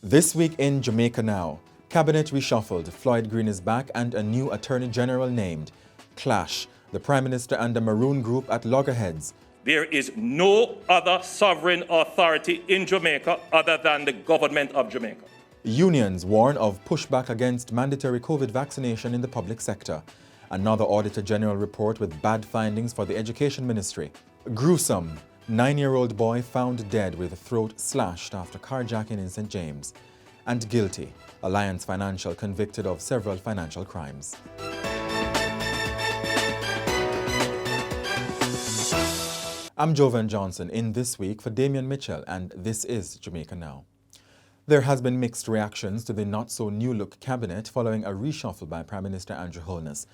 This week in Jamaica Now, Cabinet reshuffled, Floyd Green is back and a new Attorney General named. Clash, the Prime Minister and the Maroon group at loggerheads. There is no other sovereign authority in Jamaica other than the government of Jamaica. Unions warn of pushback against mandatory COVID vaccination in the public sector. Another Auditor General report with bad findings for the Education Ministry. Gruesome. 9-year-old boy found dead with throat slashed after carjacking in St. James. And guilty. Alliance Financial convicted of several financial crimes. I'm Jovan Johnson in This Week for Damian Mitchell, and this is Jamaica Now. There has been mixed reactions to the not-so-new-look cabinet following a reshuffle by Prime Minister Andrew Holness.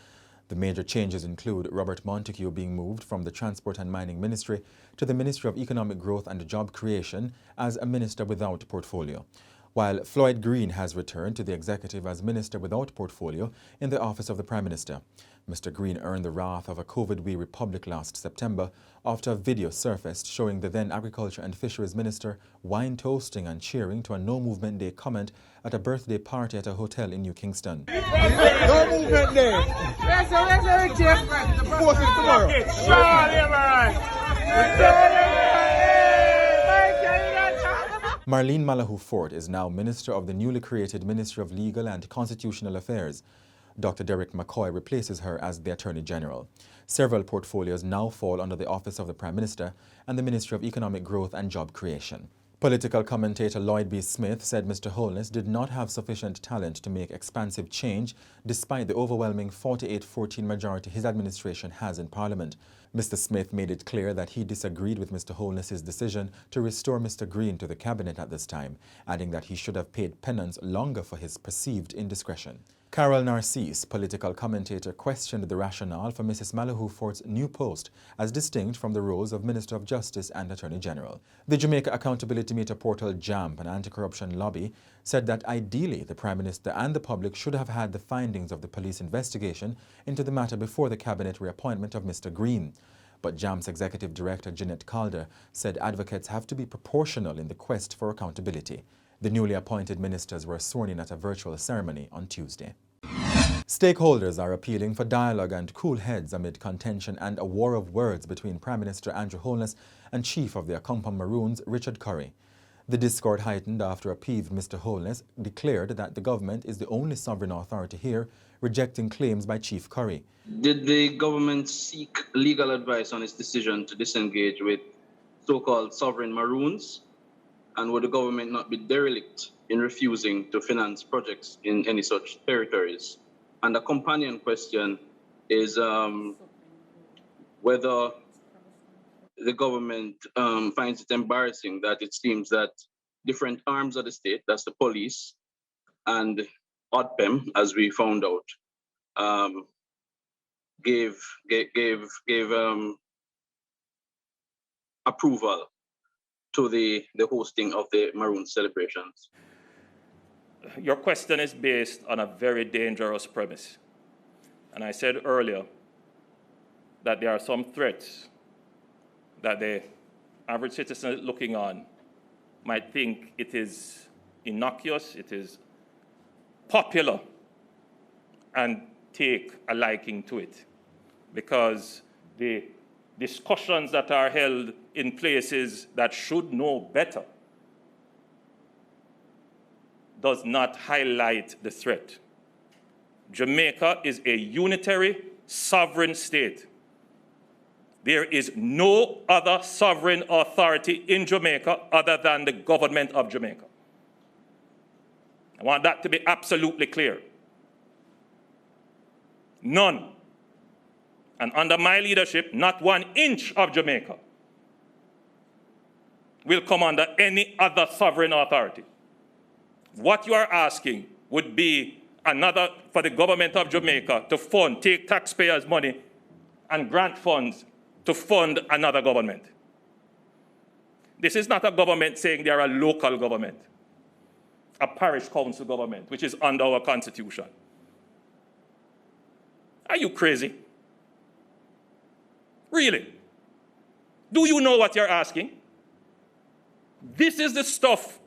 The major changes include Robert Montague being moved from the Transport and Mining Ministry to the Ministry of Economic Growth and Job Creation as a minister without portfolio, while Floyd Green has returned to the executive as minister without portfolio in the office of the Prime Minister. Mr. Green earned the wrath of a COVID-weary public last September after a video surfaced showing the then Agriculture and Fisheries Minister wine-toasting and cheering to a No Movement Day comment at a birthday party at a hotel in New Kingston. No Movement Day! Force it tomorrow! Marlene Malahoo Fort is now Minister of the newly created Ministry of Legal and Constitutional Affairs. Dr. Derek McCoy replaces her as the Attorney General. Several portfolios now fall under the Office of the Prime Minister and the Ministry of Economic Growth and Job Creation. Political commentator Lloyd B. Smith said Mr. Holness did not have sufficient talent to make expansive change despite the overwhelming 48-14 majority his administration has in Parliament. Mr. Smith made it clear that he disagreed with Mr. Holness's decision to restore Mr. Green to the cabinet at this time, adding that he should have paid penance longer for his perceived indiscretion. Carol Narcisse, political commentator, questioned the rationale for Mrs. Malahoo Fort's new post as distinct from the roles of Minister of Justice and Attorney General. The Jamaica Accountability Meter portal JAMP, an anti-corruption lobby, said that ideally the Prime Minister and the public should have had the findings of the police investigation into the matter before the cabinet reappointment of Mr. Green. But JAMP's Executive Director Jeanette Calder said advocates have to be proportional in the quest for accountability. The newly appointed ministers were sworn in at a virtual ceremony on Tuesday. Stakeholders are appealing for dialogue and cool heads amid contention and a war of words between Prime Minister Andrew Holness and Chief of the Accompong Maroons, Richard Currie. The discord heightened after a peeved Mr. Holness declared that the government is the only sovereign authority here, rejecting claims by Chief Currie. Did the government seek legal advice on its decision to disengage with so-called sovereign Maroons? And would the government not be derelict in refusing to finance projects in any such territories? And a companion question is whether the government finds it embarrassing that it seems that different arms of the state, that's the police and ODPEM, as we found out, gave approval to the hosting of the Maroon celebrations. Your question is based on a very dangerous premise. And I said earlier that there are some threats that the average citizen looking on might think it is innocuous, it is popular, and take a liking to it. Because the discussions that are held in places that should know better does not highlight the threat. Jamaica is a unitary, sovereign state. There is no other sovereign authority in Jamaica other than the government of Jamaica. I want that to be absolutely clear. None. And under my leadership, not 1 inch of Jamaica will come under any other sovereign authority. What you are asking would be another for the government of Jamaica to take taxpayers' money and grant funds to fund another government. This is not a government saying they are a local government, a parish council government, which is under our constitution. Are you crazy? Really? Do you know what you're asking? This is the stuff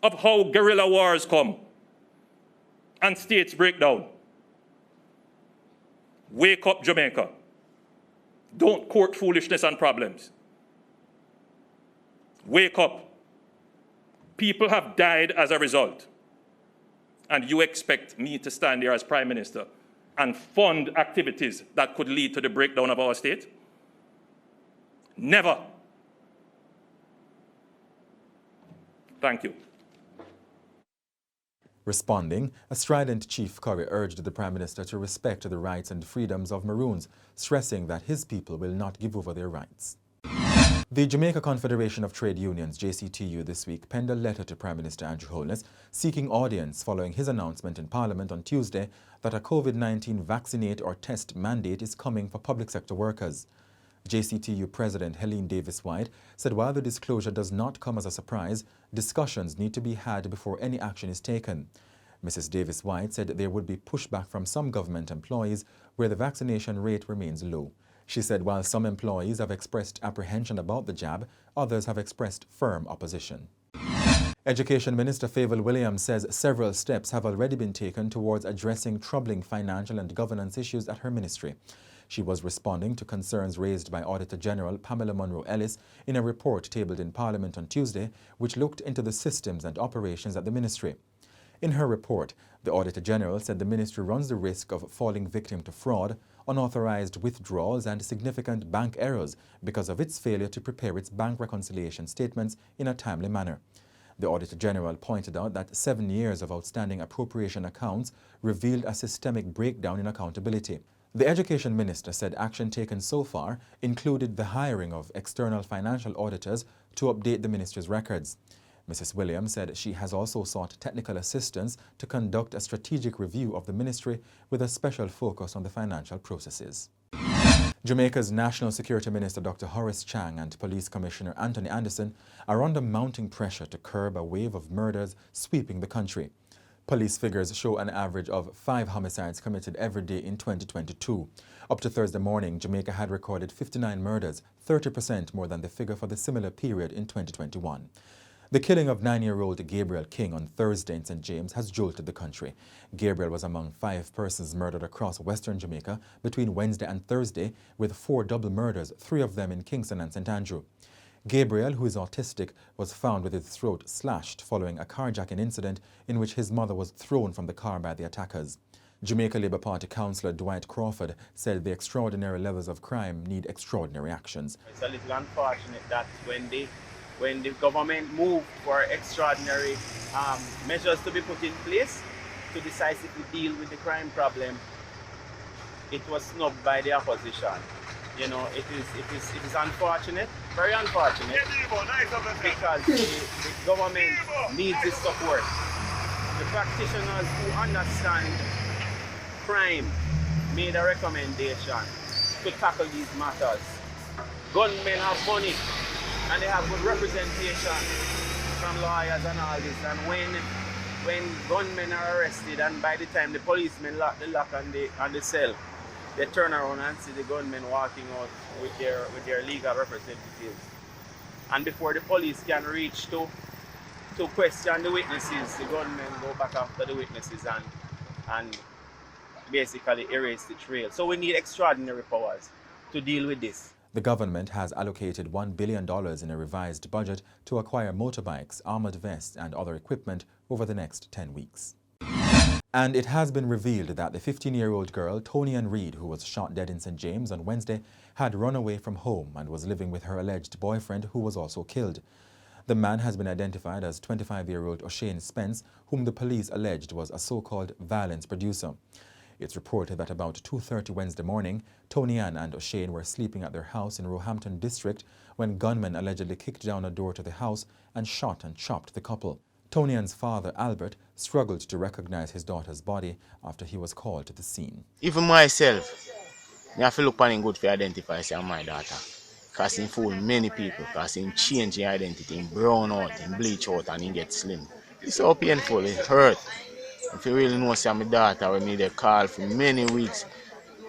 of how guerrilla wars come and states break down. Wake up, Jamaica. Don't court foolishness and problems. Wake up. People have died as a result. And you expect me to stand here as Prime Minister and fund activities that could lead to the breakdown of our state? Never. Thank you. Responding, a strident Chief Currie urged the Prime Minister to respect the rights and freedoms of Maroons, stressing that his people will not give over their rights. The Jamaica Confederation of Trade Unions, JCTU, this week penned a letter to Prime Minister Andrew Holness seeking audience following his announcement in Parliament on Tuesday that a COVID-19 vaccinate or test mandate is coming for public sector workers. JCTU President Helene Davis-White said while the disclosure does not come as a surprise, discussions need to be had before any action is taken. Mrs. Davis-White said there would be pushback from some government employees where the vaccination rate remains low. She said while some employees have expressed apprehension about the jab, others have expressed firm opposition. Education Minister Favour Williams says several steps have already been taken towards addressing troubling financial and governance issues at her ministry. She was responding to concerns raised by Auditor General Pamela Munro-Ellis in a report tabled in Parliament on Tuesday, which looked into the systems and operations at the ministry. In her report, the Auditor General said the ministry runs the risk of falling victim to fraud, unauthorized withdrawals and significant bank errors because of its failure to prepare its bank reconciliation statements in a timely manner. The Auditor General pointed out that 7 years of outstanding appropriation accounts revealed a systemic breakdown in accountability. The Education Minister said action taken so far included the hiring of external financial auditors to update the ministry's records. Mrs. Williams said she has also sought technical assistance to conduct a strategic review of the ministry with a special focus on the financial processes. Jamaica's National Security Minister Dr. Horace Chang and Police Commissioner Anthony Anderson are under mounting pressure to curb a wave of murders sweeping the country. Police figures show an average of 5 homicides committed every day in 2022. Up to Thursday morning, Jamaica had recorded 59 murders, 30% more than the figure for the similar period in 2021. The killing of 9-year-old Gabriel King on Thursday in St. James has jolted the country. Gabriel was among 5 persons murdered across western Jamaica between Wednesday and Thursday, with 4 double murders, 3 of them in Kingston and St. Andrew. Gabriel, who is autistic, was found with his throat slashed following a carjacking incident in which his mother was thrown from the car by the attackers. Jamaica Labour Party councillor Dwight Crawford said the extraordinary levels of crime need extraordinary actions. It's a little unfortunate that when the government moved for extraordinary measures to be put in place to decisively deal with the crime problem, it was snubbed by the opposition. You know, it is unfortunate, very unfortunate, because the government needs this support. The practitioners who understand crime made a recommendation to tackle these matters. Gunmen have money and they have good representation from lawyers and all this. And when gunmen are arrested and by the time the policemen lock the lock on the cell, they turn around and see the gunmen walking out with their legal representatives. And before the police can reach to question the witnesses, the gunmen go back after the witnesses and basically erase the trail. So we need extraordinary powers to deal with this. The government has allocated $1 billion in a revised budget to acquire motorbikes, armoured vests and other equipment over the next 10 weeks. And it has been revealed that the 15-year-old girl, Tony Ann Reid, who was shot dead in St. James on Wednesday, had run away from home and was living with her alleged boyfriend, who was also killed. The man has been identified as 25-year-old O'Shane Spence, whom the police alleged was a so-called violence producer. It's reported that about 2:30 Wednesday morning, Tony Ann and O'Shane were sleeping at their house in Roehampton district when gunmen allegedly kicked down a door to the house and shot and chopped the couple. Tony Ann's father, Albert, struggled to recognize his daughter's body after he was called to the scene. Even myself, I have to look on him good to identify say my daughter. Because he fooled many people, because he changed his identity, he brown out, he bleach out and he get slim. It's so painful, it hurt. If you really know say my daughter, when me they call for many weeks,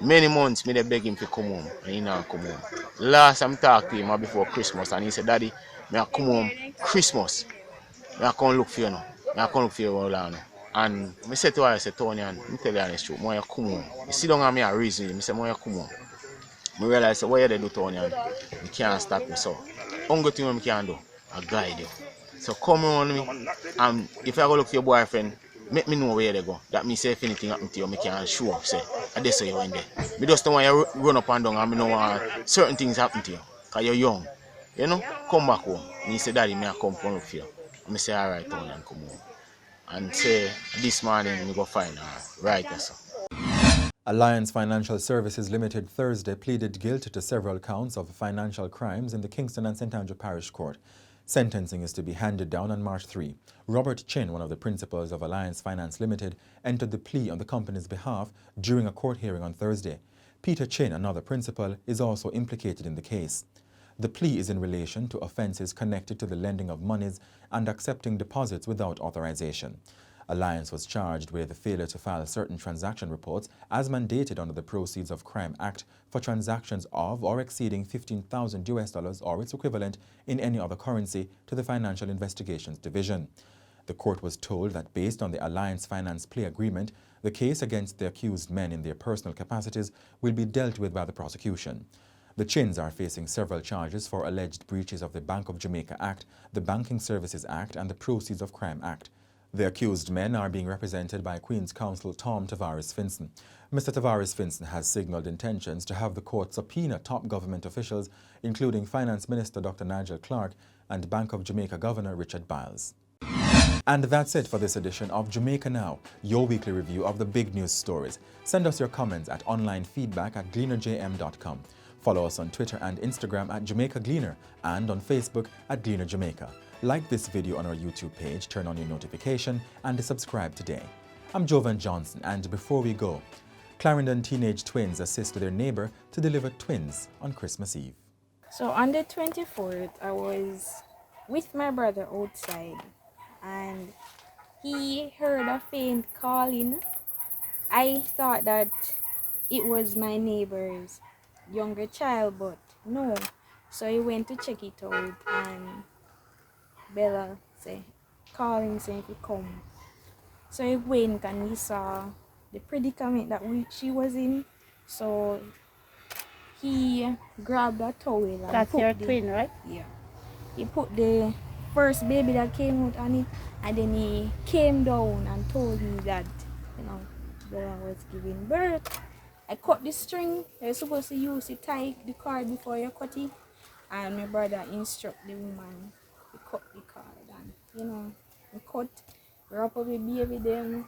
many months, me they beg him to come home, and he not come home. Last time I talked to him before Christmas, and he said, Daddy, me I come home Christmas. I can't look for you now. I can't look for you all now. And I said to her, I said, Tony, and I tell you honest truth, I come home. You sit down and me a reason, I said, I come home. I realize, what you do, Tony, and you can't stop me. So, only thing I can do, I guide you. So come around me, and if I go look for your boyfriend, make me know where they go. That means if anything happen to you, I can show up, say, I just say you in there. I just don't want you to run up and down, and I know certain things happen to you, because you're young. You know, come back home. And he said, Daddy, may I come for look for you? And I say, all right, Tony, and come home. And say, this morning, we go find her. Right, yes, sir. Alliance Financial Services Limited Thursday pleaded guilty to several counts of financial crimes in the Kingston and St. Andrew Parish Court. Sentencing is to be handed down on March 3. Robert Chin, one of the principals of Alliance Finance Limited, entered the plea on the company's behalf during a court hearing on Thursday. Peter Chin, another principal, is also implicated in the case. The plea is in relation to offences connected to the lending of monies and accepting deposits without authorization. Alliance was charged with the failure to file certain transaction reports as mandated under the Proceeds of Crime Act for transactions of or exceeding $15,000 or its equivalent in any other currency to the Financial Investigations Division. The court was told that based on the Alliance Finance plea agreement, the case against the accused men in their personal capacities will be dealt with by the prosecution. The Chins are facing several charges for alleged breaches of the Bank of Jamaica Act, the Banking Services Act, and the Proceeds of Crime Act. The accused men are being represented by Queen's Counsel Tom Tavares-Finson. Mr. Tavares-Finson has signalled intentions to have the court subpoena top government officials, including Finance Minister Dr. Nigel Clark and Bank of Jamaica Governor Richard Biles. And that's it for this edition of Jamaica Now, your weekly review of the big news stories. Send us your comments at onlinefeedback@gleanerjm.com. Follow us on Twitter and Instagram at Jamaica Gleaner and on Facebook at Gleaner Jamaica. Like this video on our YouTube page, turn on your notification and subscribe today. I'm Jovan Johnson, and before we go, Clarendon teenage twins assist their neighbor to deliver twins on Christmas Eve. So on the 24th, I was with my brother outside and he heard a faint calling. I thought that it was my neighbor's younger child, but no. So he went to check it out and Bella say, calling saying if he come. So he went and he saw the predicament that she was in. So he grabbed a towel and that's your twin, right? Yeah. He put the first baby that came out on it, and then he came down and told me that, Bella was giving birth. I cut the string. You're supposed to use to tie the cord before you cut it. And my brother instruct the woman to cut the cord. And, we cut, wrap up the baby then.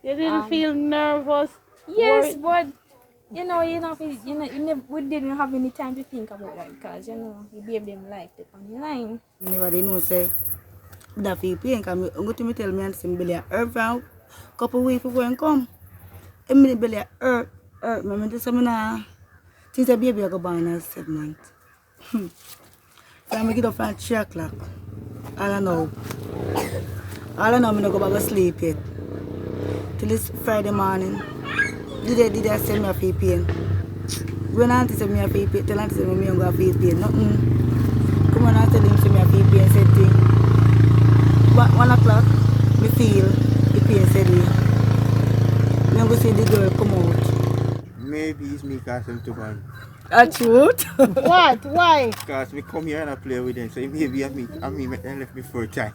You didn't feel nervous? Yes, but, we didn't have any time to think about that because, we gave them life on the line. Nobody knows, say, that feel pain. Because I'm going to tell me and say, belly hurt for a couple of weeks before I come. And my belly hurt. I just since the baby I go born at 7 months. So I get up at 3 o'clock. All I know, I don't go back to sleep yet. Till it's Friday morning. Did I send me a feel pain? When auntie said me a feel pain, tell auntie said me I'm going to feel pain. Nothing. Come on and tell him say me a feel pain, said thing. But 1 o'clock, me feel the pain said me. I'm going to see the girl come out. Maybe it's me because I'm too bad. A truth? What? Why? Because we come here and I play with them, so maybe I mean, make them left me for a time.